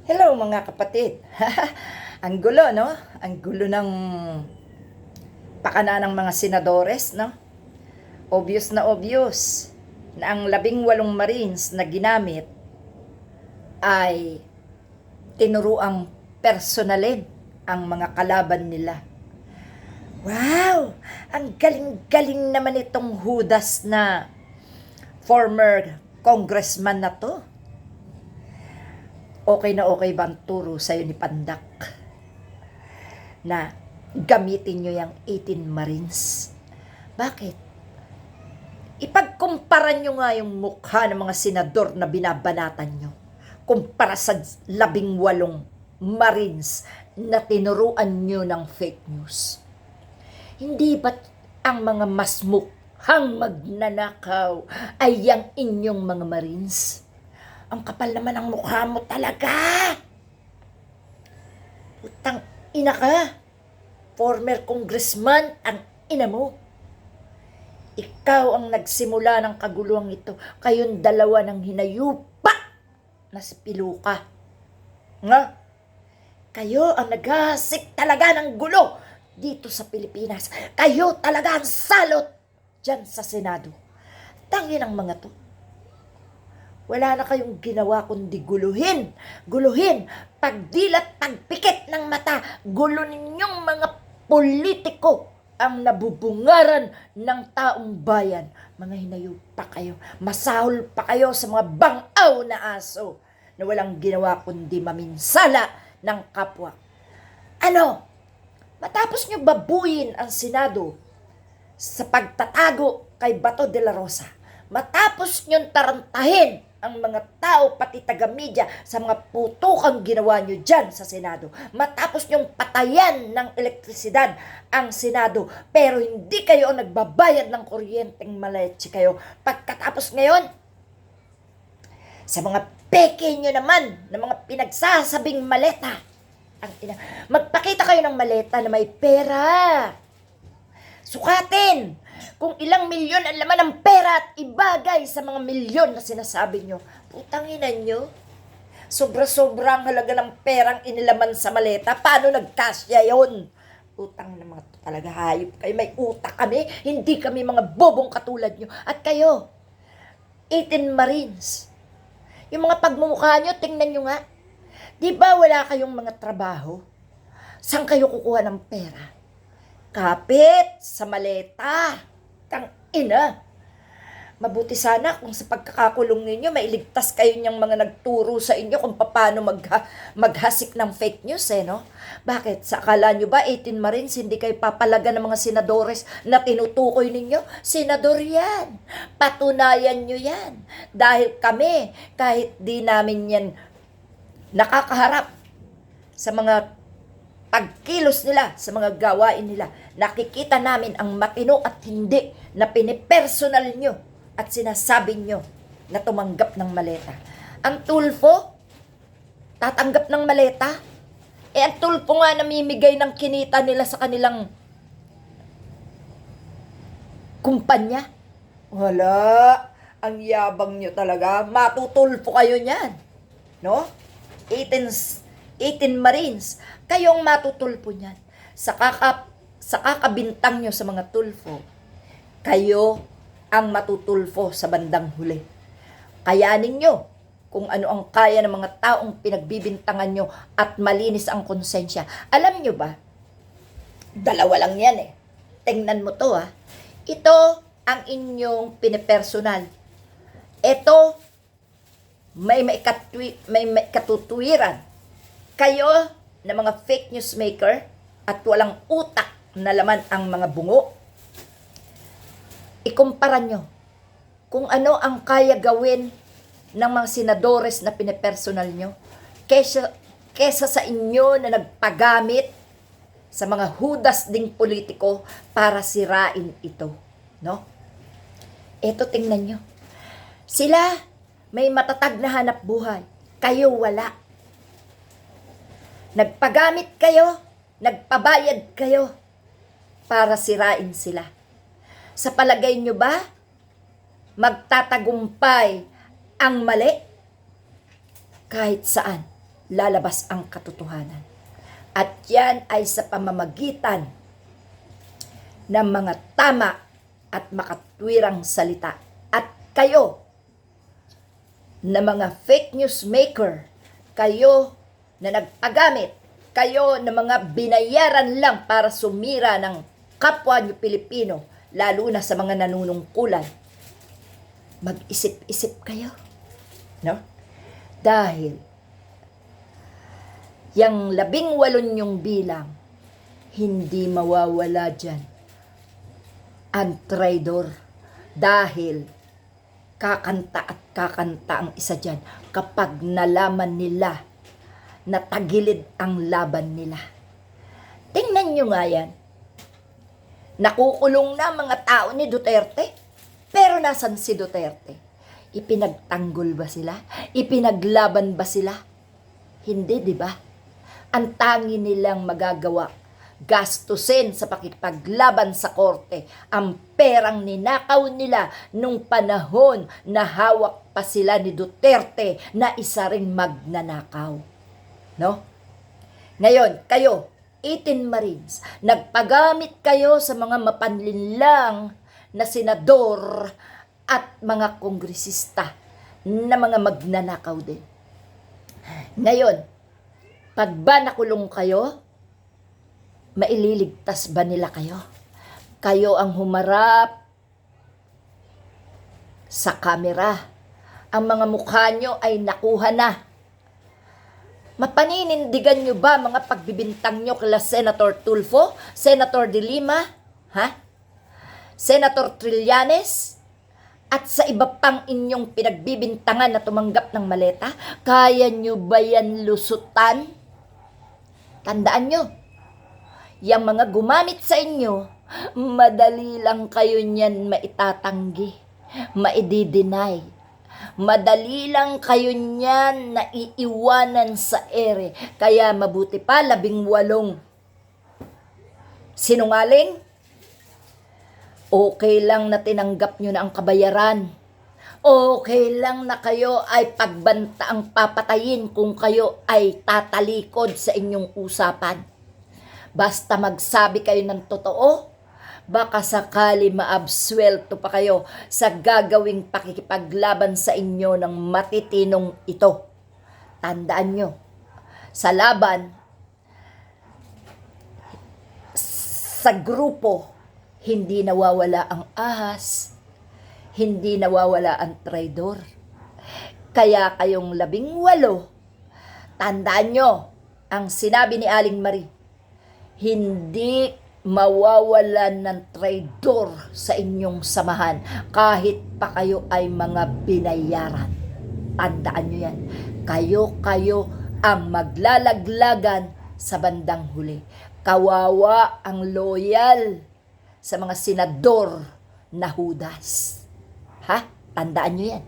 Hello mga kapatid. Ang gulo, no? Ang gulo ng pakana ng mga senadores, no? Obvious na ang 18 Marines na ginamit ay tinuruang personalin ang mga kalaban nila. Wow! Ang galing-galing naman itong Judas na former congressman na to. Okay na okay ba ang turo sa'yo ni Pandak na gamitin nyo yung 18 Marines? Bakit? Ipagkumpara nyo nga yung mukha ng mga senador na binabanatan nyo kumpara sa 18 Marines na tinuruan nyo ng fake news. Hindi ba't ang mga mas mukhang magnanakaw ay yung inyong mga Marines? Ang kapal naman ang mukha mo talaga. Utang ina ka. Former congressman ang ina mo. Ikaw ang nagsimula ng kaguluhan ito. Kayong dalawa ng hinayupa na si Piluka. Nga? Kayo ang naghasik talaga ng gulo dito sa Pilipinas. Kayo talaga ang salot dyan sa Senado. Tangin ang mga to. Wala na kayong ginawa kundi guluhin, pagdilat, pagpikit ng mata, gulo ninyong mga politiko ang nabubungaran ng taong bayan. Mga hinayo pa kayo, masahol pa kayo sa mga bangaw na aso na walang ginawa kundi maminsala ng kapwa. Ano? Matapos nyo babuyin ang Senado sa pagtatago kay Bato de la Rosa, matapos nyo tarantahin ang mga tao, pati taga-media, sa mga putukang ginawa nyo dyan sa Senado. Matapos nyong patayan ng elektrisidad ang Senado, pero hindi kayo ang nagbabayad ng kuryenteng maletse kayo. Pagkatapos ngayon, sa mga peke nyo naman, ng mga pinagsasabing maleta, magpakita kayo ng maleta na may pera. Sukatin kung ilang milyon ang laman ng pera at ibagay sa mga milyon na sinasabi nyo. Putang ina nyo. Sobra-sobrang halaga ng perang inilaman sa maleta. Paano nagkasya yun? Utang na mga talaga hayop kayo. May utak kami. Hindi kami mga bobong katulad nyo. At kayo, 18 Marines. Yung mga pagmumukha nyo, tingnan nyo nga. Di ba wala kayong mga trabaho? Saan kayo kukuha ng pera? Kapit sa maleta. Tang ina. Mabuti sana kung sa pagkakakulong ninyo mailigtas kayo niyang mga nagturo sa inyo kung paano maghasik ng fake news, no? Bakit? Sa akala nyo ba 18 Marines hindi kayo papalaga ng mga senadores na tinutukoy ninyo? Senador yan. Patunayan nyo yan. Dahil kami, kahit di namin yan nakakaharap sa mga pagkilos nila, sa mga gawain nila, nakikita namin ang matino at hindi na pinipersonal nyo at sinasabi nyo na tumanggap ng maleta. Ang Tulfo, tatanggap ng maleta? Ang Tulfo nga namimigay ng kinita nila sa kanilang kumpanya. Wala. Ang yabang nyo talaga. Matutulfo kayo niyan. No? 18 Marines, kayong matutulpo niyan. Sa kakabintang nyo sa mga tulfo, kayo ang matutulfo sa bandang huli. Kayanin nyo kung ano ang kaya ng mga taong pinagbibintangan nyo at malinis ang konsensya. Alam nyo ba, dalawa lang yan eh. Tingnan mo to ha. Ito ang inyong pinipersonal. Ito, may katutuwiran. Kayo na mga fake news maker at walang utak na laman ang mga bungo, ikumpara nyo kung ano ang kaya gawin ng mga senadores na pinipersonal nyo kesa sa inyo na nagpagamit sa mga hudas ding politiko para sirain ito. No? Ito tingnan nyo. Sila may matatag na hanap buhay. Kayo wala. Nagpagamit kayo, nagpabayad kayo para sirain sila. Sa palagay nyo ba, magtatagumpay ang mali? Kahit saan. lalabas ang katotohanan. At yan ay sa pamamagitan ng mga tama at makatwirang salita. At kayo, na mga fake news maker, kayo na nagpagamit, kayo na mga binayaran lang para sumira ng kapwa nyo Pilipino, lalo na sa mga nanunungkulan, mag-isip-isip kayo. No? Dahil, yang 18 yung bilang, hindi mawawala dyan ang traidor. Dahil, kakanta at kakanta ang isa dyan kapag nalaman nila na tagilid ang laban nila. Tingnan nyo nga yan. Nakukulong na mga tao ni Duterte. Pero nasan si Duterte? Ipinagtanggol ba sila? Ipinaglaban ba sila? Hindi, di ba? Ang tangi nilang magagawa, gastusin sa pakipaglaban sa korte ang perang ninakaw nila nung panahon na hawak pa sila ni Duterte na isa ring magnanakaw. No? Ngayon, kayo, 18 Marines, nagpagamit kayo sa mga mapanlinlang na senador at mga kongresista na mga magnanakaw din. Ngayon, pag ba nakulong kayo, maililigtas ba nila kayo? Kayo ang humarap sa kamera. Ang mga mukha nyo ay nakuha na. Mapaninindigan nyo ba mga pagbibintang nyo kila Senator Tulfo, Senator De Lima, Senator Trillanes, at sa iba pang inyong pinagbibintangan na tumanggap ng maleta? Kaya nyo ba yan lusutan? Tandaan nyo, yung mga gumamit sa inyo, madali lang kayo niyan maitatanggi, maidideny. Madali lang kayo niyan na iiwanan sa ere. Kaya mabuti pa 18 sinungaling. Okay lang na tinanggap nyo na ang kabayaran. Okay lang na kayo ay pagbanta ang papatayin kung kayo ay tatalikod sa inyong usapan. Basta magsabi kayo ng totoo, baka sakali maabswelto pa kayo sa gagawing pakikipaglaban sa inyo ng matitinong ito. Tandaan nyo, sa laban, sa grupo, hindi nawawala ang ahas, hindi nawawala ang traidor. Kaya kayong 18, tandaan nyo ang sinabi ni Aling Marie, hindi mawawalan ng traidor sa inyong samahan kahit pa kayo ay mga binayaran. Tandaan nyo yan. Kayo ang maglalaglagan sa bandang huli. Kawawa ang loyal sa mga senador na Judas. Tandaan nyo yan.